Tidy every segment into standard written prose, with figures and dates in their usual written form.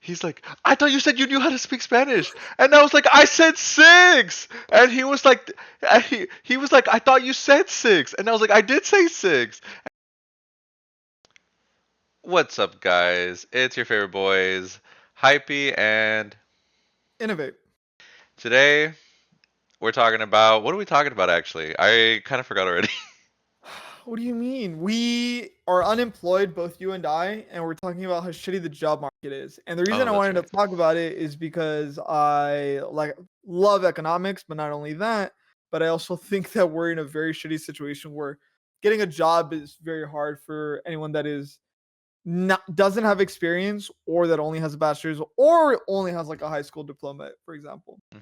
he's like, I thought you said you knew how to speak Spanish, and I was like, I said six, and he was like, I thought you said six, and I was like, I did say six. What's up, guys? It's your favorite boys, Hypey, and Innovate. today we're talking about what are we talking about actually? I kind of forgot already. What do you mean? We are unemployed, both you and I, and we're talking about how shitty the job market is. And the reason Oh, I that's wanted to right. talk about it is because I love economics, but not only that, but I also think that we're in a very shitty situation where getting a job is very hard for anyone that is not doesn't have experience or that only has a bachelor's or only has like a high school diploma, for example. Hmm.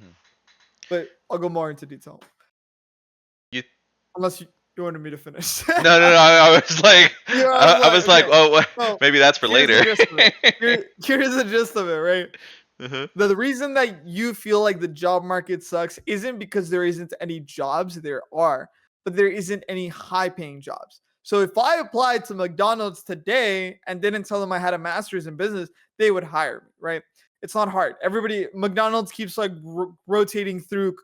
But I'll go more into detail. You Unless you wanted me to finish. no. I was like, Yeah, I was I like, was like, okay. oh, So maybe that's for here's the later. gist of it. Here's the gist of it, right? Uh-huh. The reason that you feel like the job market sucks isn't because there isn't any jobs, there are, but there isn't any high paying jobs. So if I applied to McDonald's today and didn't tell them I had a master's in business, they would hire me, right? It's not hard. Everybody, McDonald's keeps like rotating through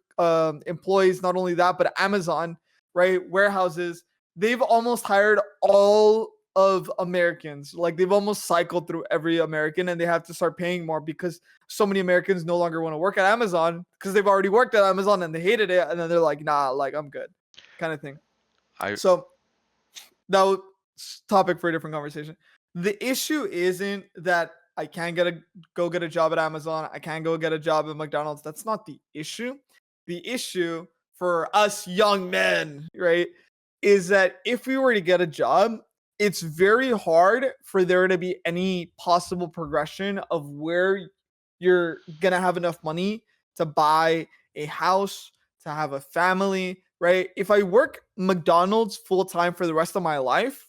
employees. Not only that, but Amazon, right? Warehouses, they've almost hired all of Americans. Like they've almost cycled through every American and they have to start paying more because so many Americans no longer want to work at Amazon because they've already worked at Amazon and they hated it. And then they're like, nah, like I'm good, kind of thing. I So that was topic for a different conversation. The issue isn't that I can't go get a job at Amazon. I can't go get a job at McDonald's. That's not the issue. The issue for us young men, right, is that if we were to get a job, it's very hard for there to be any possible progression of where you're gonna have enough money to buy a house, to have a family, right? If I work McDonald's full time for the rest of my life,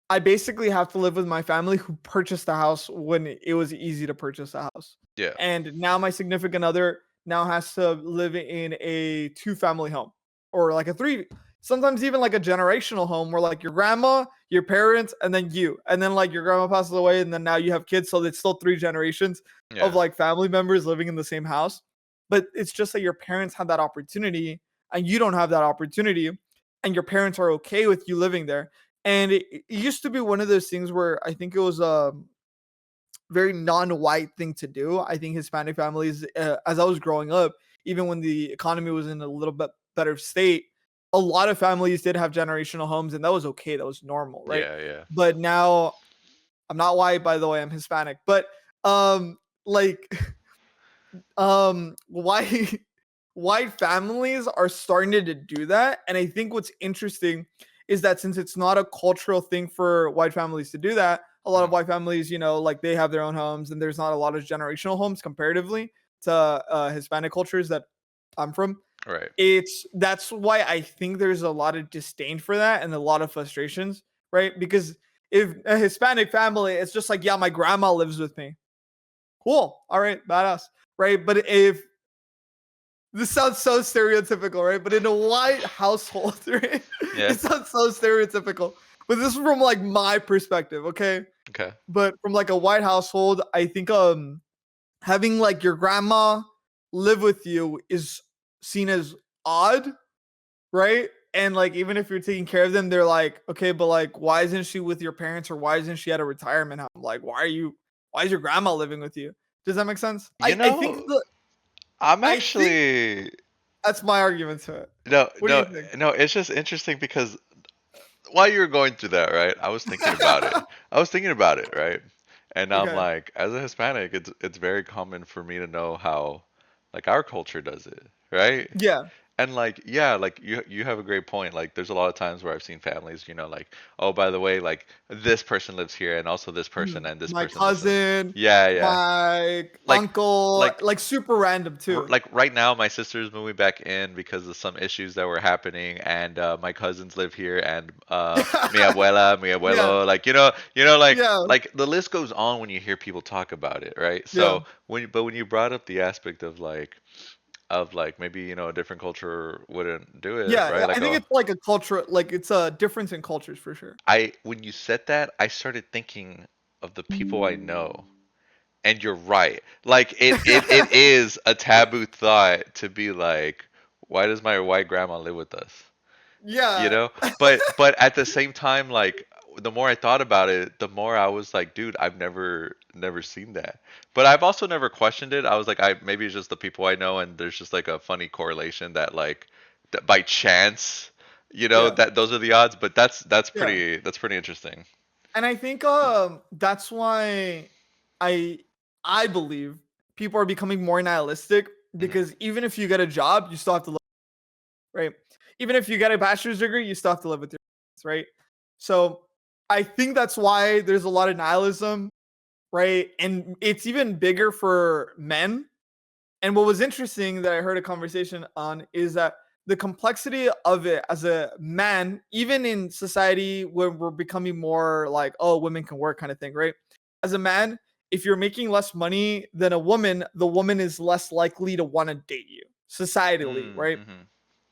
I basically have to live with my family who purchased the house when it was easy to purchase a house. yeah. And now my significant other now has to live in a two family home or like a three, sometimes even like a generational home where like your grandma, your parents, and then you. And then like your grandma passes away and then now you have kids. So it's still three generations of Yeah. like family members living in the same house. But it's just that your parents had that opportunity and you don't have that opportunity. And your parents are okay with you living there. And it used to be one of those things where I think it was very non-white thing to do. I think Hispanic families, as I was growing up, even when the economy was in a little bit better state, a lot of families did have generational homes, and that was okay. That was normal, right? Yeah, yeah. But now I'm not white, by the way. I'm Hispanic, but like white white families are starting to do that, and I think what's interesting is that since it's not a cultural thing for white families to do that, a lot of Mhm. white families, like they have their own homes, and there's not a lot of generational homes comparatively to Hispanic cultures that I'm from. Right. It's That's why I think there's a lot of disdain for that and a lot of frustrations, right? Because if a Hispanic family, it's just like, yeah, my grandma lives with me. Cool. All right, badass. Right. But if this sounds so stereotypical, right? But in a white household, right? Yeah. It sounds so stereotypical. But this is from like my perspective, okay? Okay. But from like a white household, I think having like your grandma live with you is seen as odd, right? And like even if you're taking care of them, they're like, okay, but like why isn't she with your parents or why isn't she at a retirement home? Like, why is your grandma living with you? Does that make sense? You I think know, I'm I think actually that's my argument to it. no, What do you no, think? no. It's just interesting because while you were going through that, right, I was thinking about it. I was thinking about it, right? And I'm Okay. like, as a Hispanic, it's very common for me to know how like our culture does it, right? Yeah. And like, yeah, like you have a great point. Like, there's a lot of times where I've seen families, like, oh, by the way, like this person lives here, and also this person, and this My person lives in. cousin, Yeah, yeah. my Like, uncle, like like super random too. like right now my sister's moving back in because of some issues that were happening, and my cousins live here, and mi abuela, mi Yeah. abuelo, like like Yeah. the list goes on when you hear people talk about it, right? Yeah. So when you brought up the aspect of like maybe a different culture wouldn't do it, Yeah. right? I Like, think oh, it's like a culture, like it's a difference in cultures for sure. I when you said that, I started thinking of the people I know And you're right. Like it is a taboo thought to be like, why does my white grandma live with us? You Yeah. know? But at the same time, like the more I thought about it, the more I was like, dude, I've never seen that. But I've also never questioned it. I was like, I maybe it's just the people I know, and there's just like a funny correlation that like that by chance, Yeah. that those are the odds. But Yeah. that's pretty interesting. And I think that's why I I believe people are becoming more nihilistic, Hmm. because even if you get a job, you still have to live, right? Even if you get a bachelor's degree, you still have to live with your parents, right? So I think that's why there's a lot of nihilism, right? And it's even bigger for men. And what was interesting that I heard a conversation on is that the complexity of it as a man, even in society where we're becoming more like, oh, women can work kind of thing, right? As a man, if you're making less money than a woman, the woman is less likely to want to date you societally, right? Mm-hmm.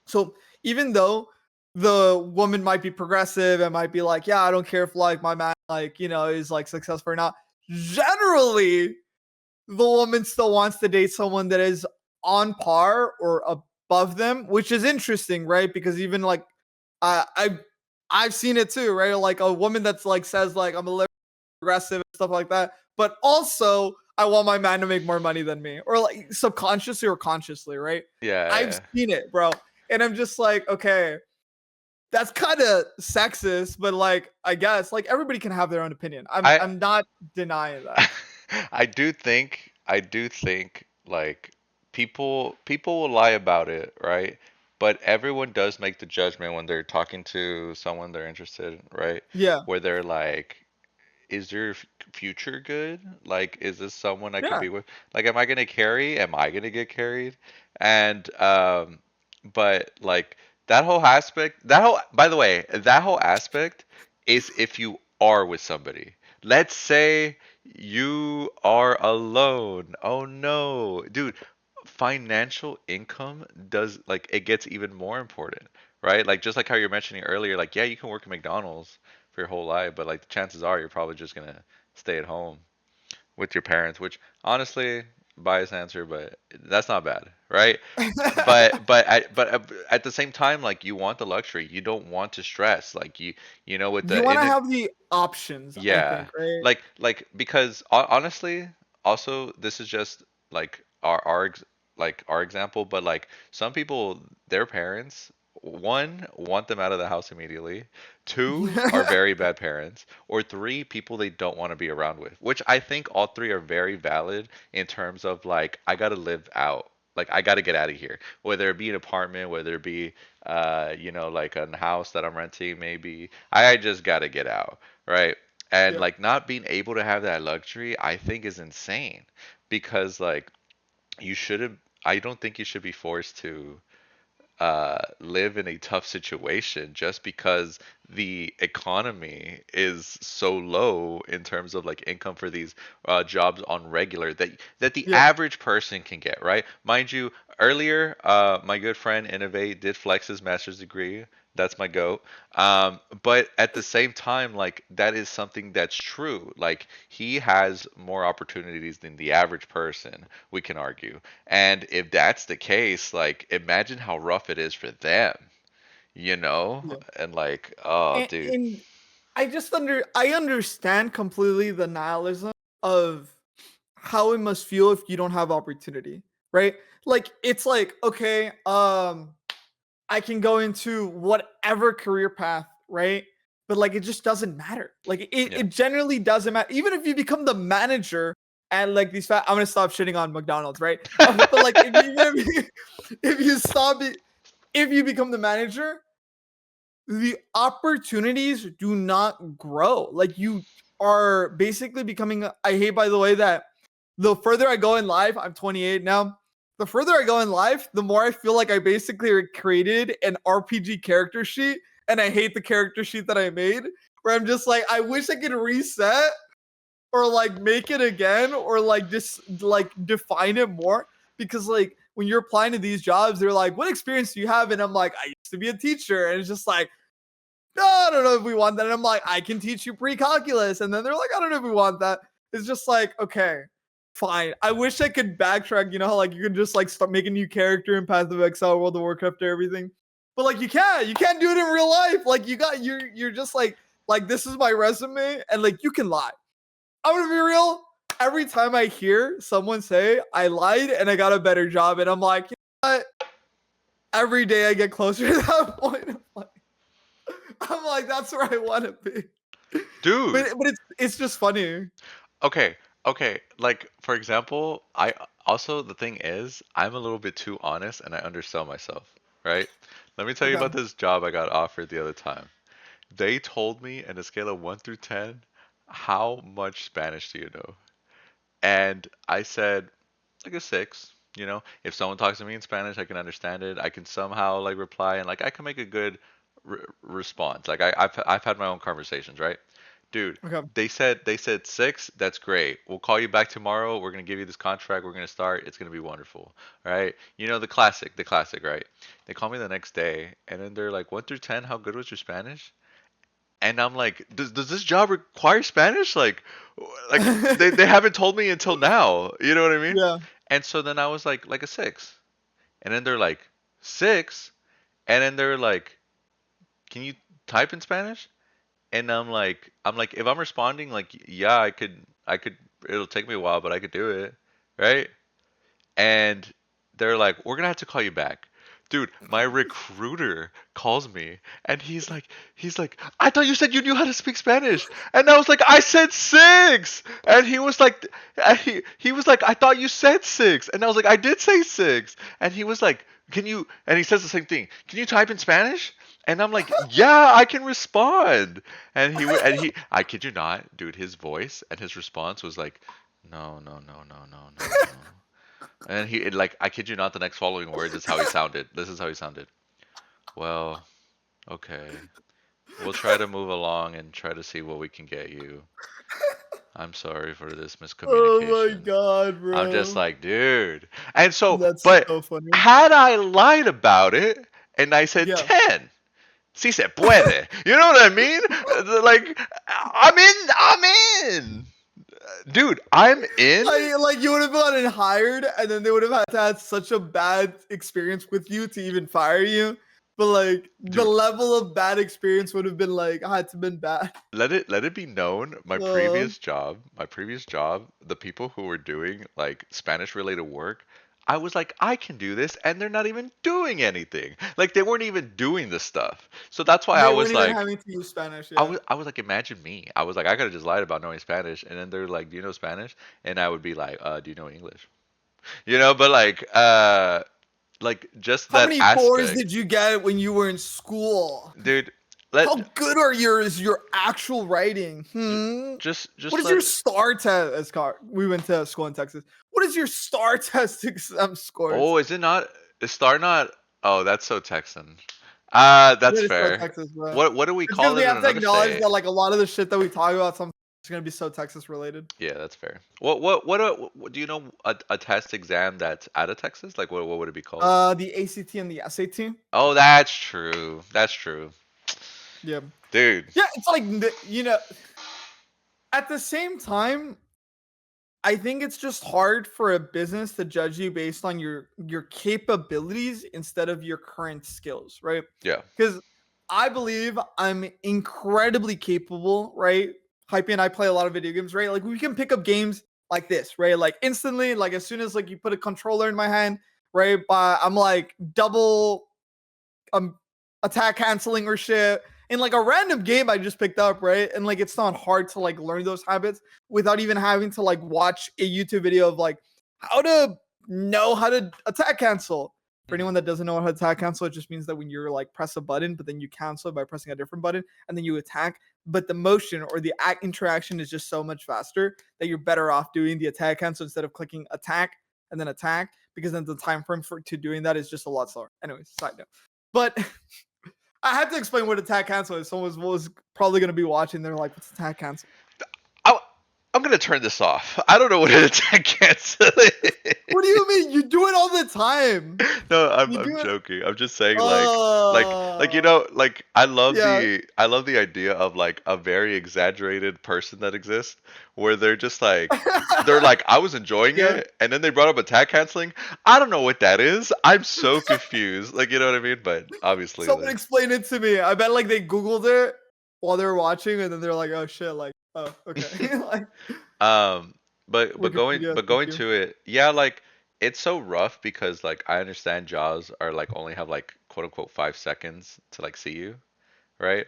So even though the woman might be progressive and might be like, yeah, I don't care if like my man like, is like successful or not. Generally, the woman still wants to date someone that is on par or above them, which is interesting, right? Because even like I've seen it too, right? Like a woman that's like says like I'm a little aggressive and stuff like that, but also I want my man to make more money than me, or like subconsciously or consciously, right? I've Yeah, seen it, bro, and I'm just like, okay, that's kind of sexist, but like I guess like everybody can have their own opinion. I'm I I'm not denying that. I do think like people will lie about it, right? But everyone does make the judgment when they're talking to someone they're interested in, right? Yeah, Where they're like, is your future good? Like, is this someone I could yeah, be with? Like, am I gonna carry? Am I gonna get carried? And but like by the way, that whole aspect is if you are with somebody. Let's say you are alone. Oh no, dude, financial income does like it gets even more important, right? Like just like how you're mentioning earlier, like yeah, you can work at McDonald's for your whole life, but like the chances are you're probably just gonna stay at home with your parents, which honestly, biased answer, but that's not bad, right? But at the same time, like you want the luxury, you don't want to stress, like with you the want to in have the options, I yeah, think, right? like because honestly, also this is just like our example, but like some people, their parents, one, want them out of the house immediately, two, are very bad parents, or three, people they don't want to be around with. Which I think all three are very valid in terms of like I gotta live out. Like I gotta get out of here. Whether it be an apartment, whether it be like a house that I'm renting, maybe. I just gotta get out, right? And Yeah. like not being able to have that luxury, I think is insane because like you shouldn't, I don't think you should be forced to live in a tough situation just because the economy is so low in terms of like income for these jobs on regular that the Yeah. average person can get, right? Mind you, earlier, my good friend Innovate did flex his master's degree. That's my goat. But at the same time, like that is something that's true. Like he has more opportunities than the average person, we can argue. And if that's the case, like imagine how rough it is for them, you know? Yeah. And like, oh, dude. And I understand completely the nihilism of how it must feel if you don't have opportunity, right? Like it's like, okay, I can go into whatever career path, right? But like it just doesn't matter. Like Yeah. it generally doesn't matter. Even if you become the manager and like I'm gonna stop shitting on McDonald's, right? But like if you stop it, if you become the manager, the opportunities do not grow. Like you are basically becoming. I hate, by the way, that the further I go in life, I'm 28 now. The further I go in life, the more I feel like I basically created an RPG character sheet, and I hate the character sheet that I made. Where I'm just like, I wish I could reset or like make it again or like just like define it more, because like when you're applying to these jobs, they're like, what experience do you have? And I'm like, I used to be a teacher, and it's just like, no, I don't know if we want that. And I'm like, I can teach you pre-calculus. And then they're like, I don't know if we want that. It's just like, okay. fine. I wish I could backtrack. You know how like you can just like start making a new character in Path of Exile, World of Warcraft, and everything. But like you can't do it in real life. Like you're just like this is my resume, and like you can lie. I'm gonna be real. Every time I hear someone say I lied and I got a better job, and I'm like, you know what? Every day I get closer to that point. I'm like, that's where I want to be. Dude. But it's just funny. Okay, okay. Like for example, I also the thing is, I'm a little bit too honest and I undersell myself, right? Let me tell you Okay. about this job I got offered the other time. They told me on a scale of 1 through 10, how much Spanish do you know? And I said like a 6. You know, if someone talks to me in Spanish, I can understand it. I can somehow like reply and like I can make a good response. Like I've had my own conversations, right? Dude, Okay. they said 6. That's great. We'll call you back tomorrow. We're gonna give you this contract. We're gonna start. It's gonna be wonderful. All right. You know the classic, right? They call me the next day, and then they're like, 1 through 10, how good was your Spanish? And I'm like, does this job require Spanish? Like they haven't told me until now. You know what I mean? Yeah. And so then I was like a 6. And then they're like, 6? And then they're like, can you type in Spanish? And I'm like, if I'm responding, like, yeah, I could, it'll take me a while, but I could do it, right? And they're like, we're gonna have to call you back. Dude, my recruiter calls me and he's like, I thought you said you knew how to speak Spanish. And I was like, I said 6. And he was like, I thought you said 6. And I was like, I did say 6. And he was like, and he says the same thing. Can you type in Spanish? And I'm like, yeah, I can respond. And I kid you not, dude, his voice and his response was like, no, no, no, no, no, no, no. And like, I kid you not, the next following words is how he sounded. This is how he sounded. Well, okay. We'll try to move along and try to see what we can get you. I'm sorry for this Oh my miscommunication. god, I'm just bro. like, dude. And so, That's but so funny. had I lied about it and I said Yeah. 10, si se puede. You know what I mean? Like, I'm in. Dude, I'm in. Like you would have gotten hired, and then they would have had to have such a bad experience with you to even fire you. But like the Dude, level of bad experience would have been like had to been bad. let it be known, Uh, my previous job, the people who were doing like Spanish related work, I was like, I can do this, and they're not even doing anything. Like they weren't even doing the stuff. So that's why I they was weren't even like, having to use Spanish. I Yeah. was I was like, imagine me. I was like, I could have just lied about knowing Spanish, and then they're like, do you know Spanish? And I would be like, do you know English? But like just How that many fours aspect, did you get when you were in school? dude. How Let good are your actual writing? j- Hmm. What just is let your STAR test? We went to school in Texas. What is your STAR test exam scores? Oh, is it not? Is Star not? Oh, that's so Texan. That's It is so fair. Texas, bro. What do we It's because call we it in have to another acknowledge state? that like a lot of the shit that we talk about sometimes is gonna be so Texas related. Yeah, that's fair. What do you know a test exam that's out of Texas? Like what would it be called? The ACT and the SAT. Oh, that's true. That's true. Yeah. Dude. Yeah, it's like at the same time, I think it's just hard for a business to judge you based on your capabilities instead of your current skills, right? Yeah. Because I believe I'm incredibly capable, right? Hype and I play a lot of video games, right? Like we can pick up games like this, right? Like instantly, like as soon as like you put a controller in my hand, right? But I'm like double attack canceling or shit in like a random game I just picked up, right? And like it's not hard to like learn those habits without even having to like watch a YouTube video of like how to know how to attack cancel. For Mhm. anyone that doesn't know how to attack cancel, it just means that when you're like press a button, but then you cancel by pressing a different button and then you attack. But the motion or the interaction is just so much faster that you're better off doing the attack cancel instead of clicking attack and then attack because then the time frame for to doing that is just a lot slower. Anyways, side note. But I had to explain what attack cancel is. Someone was probably going to be watching. They're like, "What's attack cancel?" Oh, I'm gonna turn this off. I don't know what it I cancel it. What do you mean? You do it all the time. No, I'm You I'm do it. joking. I'm just saying like Uh, like yeah. I love the idea of like a very exaggerated person that exists where they're like I was enjoying Yeah. it and then they brought up attack canceling. I don't know what that is. I'm so confused. Like you know what I mean? But obviously Someone like explain it to me. I bet like they Googled it while they were watching, and then they're like, "Oh shit!" Like, oh, okay. Like Um, Wikipedia. but Thank going you. to it, yeah, like it's so rough because like I understand Jaws are like only have like quote unquote 5 seconds to like see you, right?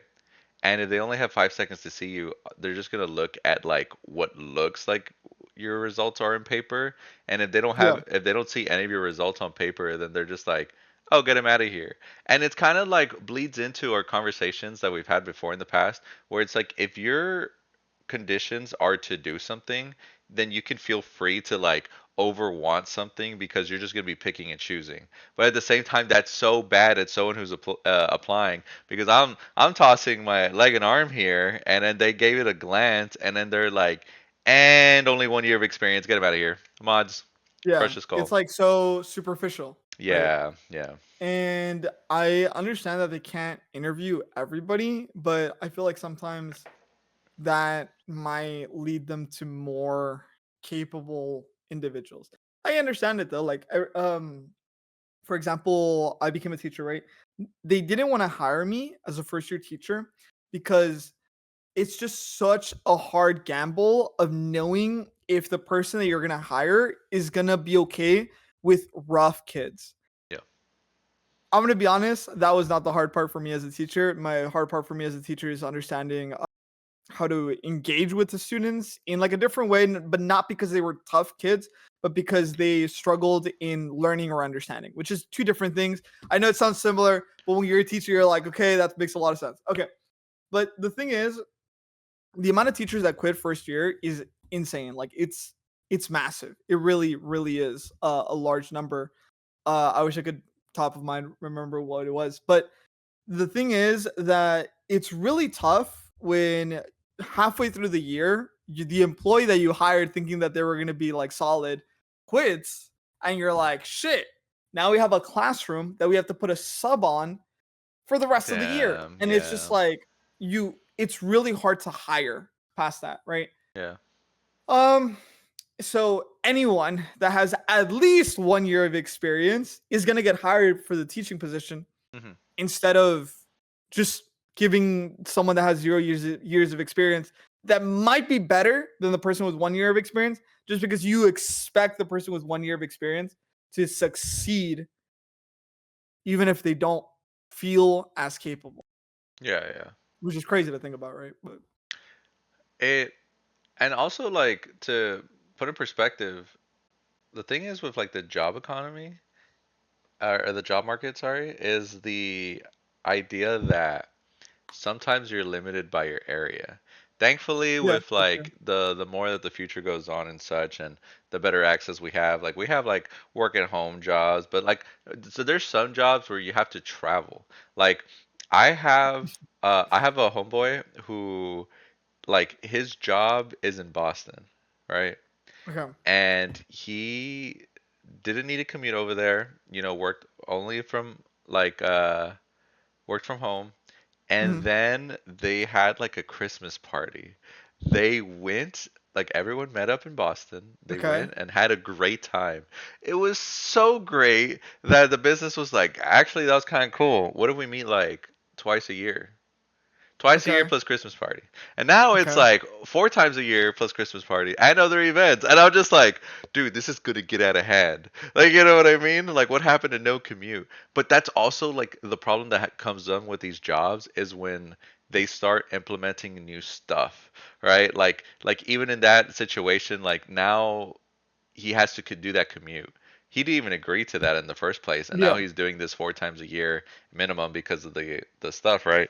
And if they only have 5 seconds to see you, they're just gonna look at like what looks like your results are in paper. And Yeah. if they don't see any of your results on paper, then they're just like, oh, get him out of here. And it's kind of like bleeds into our conversations that we've had before in the past, where it's like if your conditions are to do something, then you can feel free to like over want something because you're just going to be picking and choosing. But at the same time, that's so bad at someone who's applying because I'm tossing my leg and arm here, and then they gave it a glance, and then they're like, and only 1 year of experience, get him out of here, mods, Yeah. crush this It's call. like so superficial, right? Yeah, yeah, And I understand that they can't interview everybody, but I feel like sometimes that might lead them to more capable individuals. I understand it though. Like, for example, I became a teacher, right? They didn't want to hire me as a first year teacher because it's just such a hard gamble of knowing if the person that you're going to hire is going to be okay with rough kids. yeah, I'm going to be honest, that was not the hard part for me as a teacher. My hard part for me as a teacher is understanding how to engage with the students in like a different way, but not because they were tough kids, but because they struggled in learning or understanding, which is two different things. I know it sounds similar, but when you're a teacher, you're like, okay, that makes a lot of sense. Okay. But the thing is, the amount of teachers that quit first year is insane. Like it's massive. It really, really is a large number. I wish I could top of mind remember what it was, but the thing is that it's really tough when halfway through the year, the employee that you hired thinking that they were going to be like solid quits, and you're like, shit, now we have a classroom that we have to put a sub on for the rest of the year. damn, And it's just yeah, like, it's really hard to hire past that, right? yeah, Um, so anyone that has at least 1 year of experience is going to get hired for the teaching position hmm instead of just giving someone that has 0 years of experience that might be better than the person with 1 year of experience just because you expect the person with 1 year of experience to succeed even if they don't feel as capable, yeah, yeah. which is crazy to think about, right? But It and also like to put in perspective, the thing is with like the job economy or the job market, sorry, is the idea that sometimes you're limited by your area. Thankfully, yeah, with for sure. like the more that the future goes on and such, and the better access we have like work at home jobs, but like so there's some jobs where you have to travel. Like I have a homeboy who like his job is in Boston, right? Okay. And he didn't need to commute over there, you know, worked only from like worked from home. And Mhm. then they had like a Christmas party. They went, like everyone met up in Boston. They Okay. went and had a great time. It was so great that the business was like, actually, that was kind of cool. What if we meet like twice a year? Twice a year Okay. plus Christmas party. And now it's Okay. like 4 times a year plus Christmas party and other events. And I'm just like, dude, this is gonna get out of hand. Like, you know what I mean? Like, what happened to no commute? But that's also like the problem that comes on with these jobs is when they start implementing new stuff, right? Like even in that situation, like now he has to do that commute. He didn't even agree to that in the first place, and now Yeah. he's doing this 4 times a year minimum because of the stuff, right?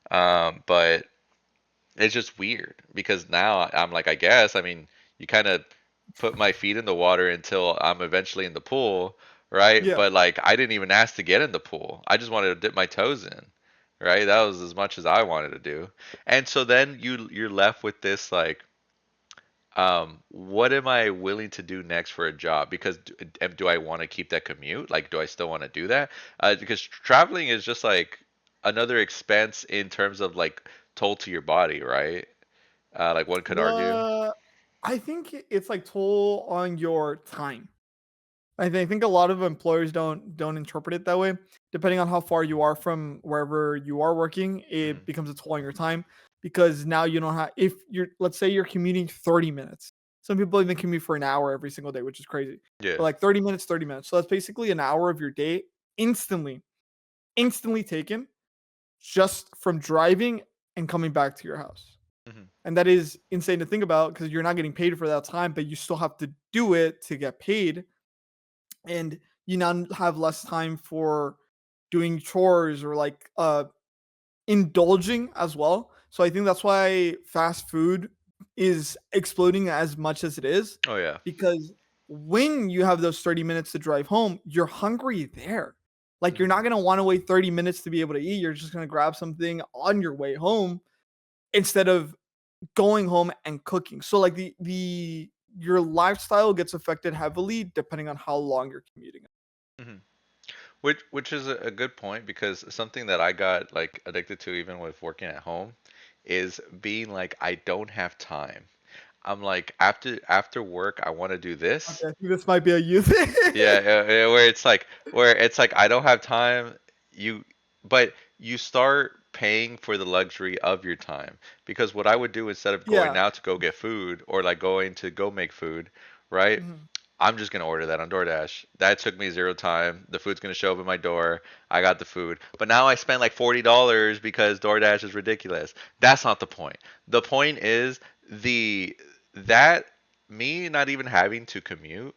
But it's just weird because now I'm like, I guess, I mean, you kind of put my feet in the water until I'm eventually in the pool, right? Yeah. But like, I didn't even ask to get in the pool. I just wanted to dip my toes in, right? That was as much as I wanted to do. And so then you're left with this like what am I willing to do next for a job? Because do I want to keep that commute? Like, do I still want to do that? Because traveling is just like another expense in terms of like toll to your body, right? Like one could argue. The I think it's like toll on your time. I think a lot of employers don't interpret it that way. Depending on how far you are from wherever you are working, Hmm. it becomes a toll on your time because now you don't have if you're let's say you're commuting 30 minutes. Some people even commute for an hour every single day, which is crazy. But Yeah. like 30 minutes, 30 minutes. So that's basically an hour of your day instantly, instantly taken just from driving and coming back to your house. Hmm. And that is insane to think about because you're not getting paid for that time, but you still have to do it to get paid. And you now have less time for doing chores or like indulging as well. So I think that's why fast food is exploding as much as it is Oh yeah. because when you have those 30 minutes to drive home, you're hungry there. Like you're Hmm. not going to want to wait 30 minutes to be able to eat. You're just going to grab something on your way home instead of going home and cooking. So like the your lifestyle gets affected heavily depending on how long you're commuting. Hmm. Which is a good point because something that I got like addicted to even with working at home is being like I don't have time. I'm like after work I want to do this. Okay, I think this might be a you thing. Yeah, where it's like I don't have time. You but you start paying for the luxury of your time because what I would do instead of going Yeah. out to go get food or like going to go make food, right? Mhm. I'm just gonna order that on DoorDash. That took me zero time. The food's gonna show up at my door. I got the food. But now I spent like $40 because DoorDash is ridiculous. That's not the point. The point is the that me not even having to commute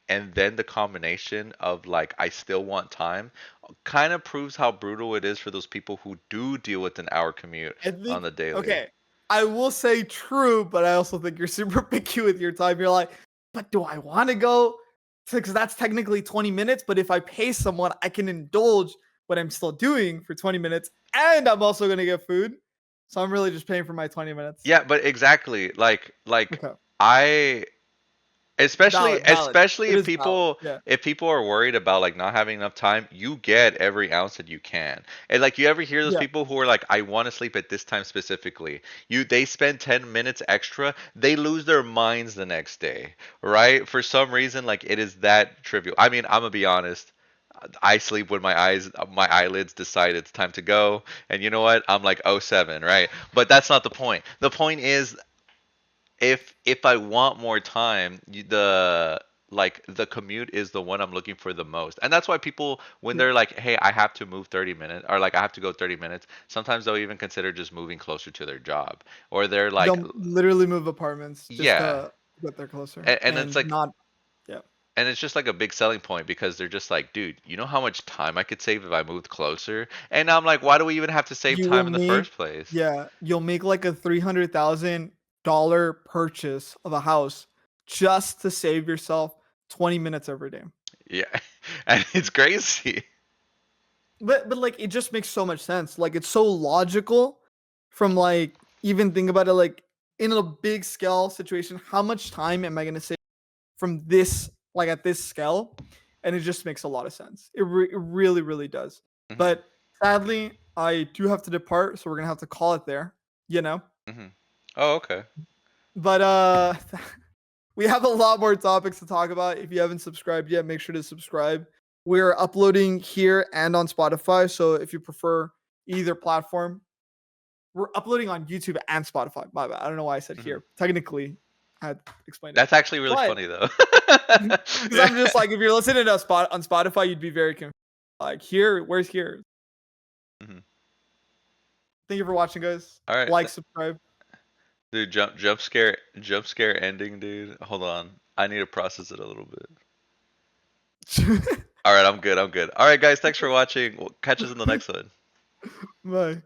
and then the combination of like I still want time kind of proves how brutal it is for those people who do deal with an hour commute I on think the daily. okay. I will say true, but I also think you're super picky with your time. You're like, but do I want to go? Because that's technically 20 minutes. But if I pay someone, I can indulge what I'm still doing for 20 minutes, and I'm also gonna get food. So I'm really just paying for my 20 minutes. Yeah, but exactly. Like Okay, I especially valid, valid. especially It is valid. Yeah, if people are worried about like not having enough time, you get every ounce that you can. And like you ever hear those yeah. people who are like, I want to sleep at this time specifically. They spend 10 minutes extra, they lose their minds the next day, right? For some reason, like it is that trivial. I mean, I'm gonna be honest. I sleep when my eyelids decide it's time to go, and you know what? I'm like oh 07, right? But that's not the point. The point is if I want more time, the like the commute is the one I'm looking for the most. And that's why people when Yeah. they're like, "Hey, I have to move 30 minutes," or like I have to go 30 minutes, sometimes they'll even consider just moving closer to their job. Or they're like, They'll literally move apartments just "Yeah." to get there closer And it's and like not. Yeah. it's just like a big selling point because they're just like, "Dude, you know how much time I could save if I moved closer?" And I'm like, "Why do we even have to save You will time in the make first place?" yeah, you'll make like a $300,000 purchase of a house just to save yourself 20 minutes every day. Yeah. And it's crazy. But like it just makes so much sense. Like it's so logical from like even think about it like in a big scale situation, how much time am I going to save from this like at this scale? And it just makes a lot of sense. It really really does. Hmm. But sadly, I do have to depart, so we're going to have to call it there, you know. Hmm. Oh, okay. But we have a lot more topics to talk about. If you haven't subscribed yet, make sure to subscribe. We're uploading here and on Spotify, so if you prefer either platform, we're uploading on YouTube and Spotify. My bad. I don't know why I said Hmm. here. Technically, I had explained it. That's actually really But funny though. because I'm just like if you're listening to a spot on Spotify, you'd be very confused. Like here, where's here? Mhm. Thank you for watching, guys. All right, Like, subscribe. dude, jump scare ending, dude. Hold on, I need to process it a little bit. All right, I'm good. I'm good. All right, guys, thanks for watching. We'll catch us in the next one. Bye.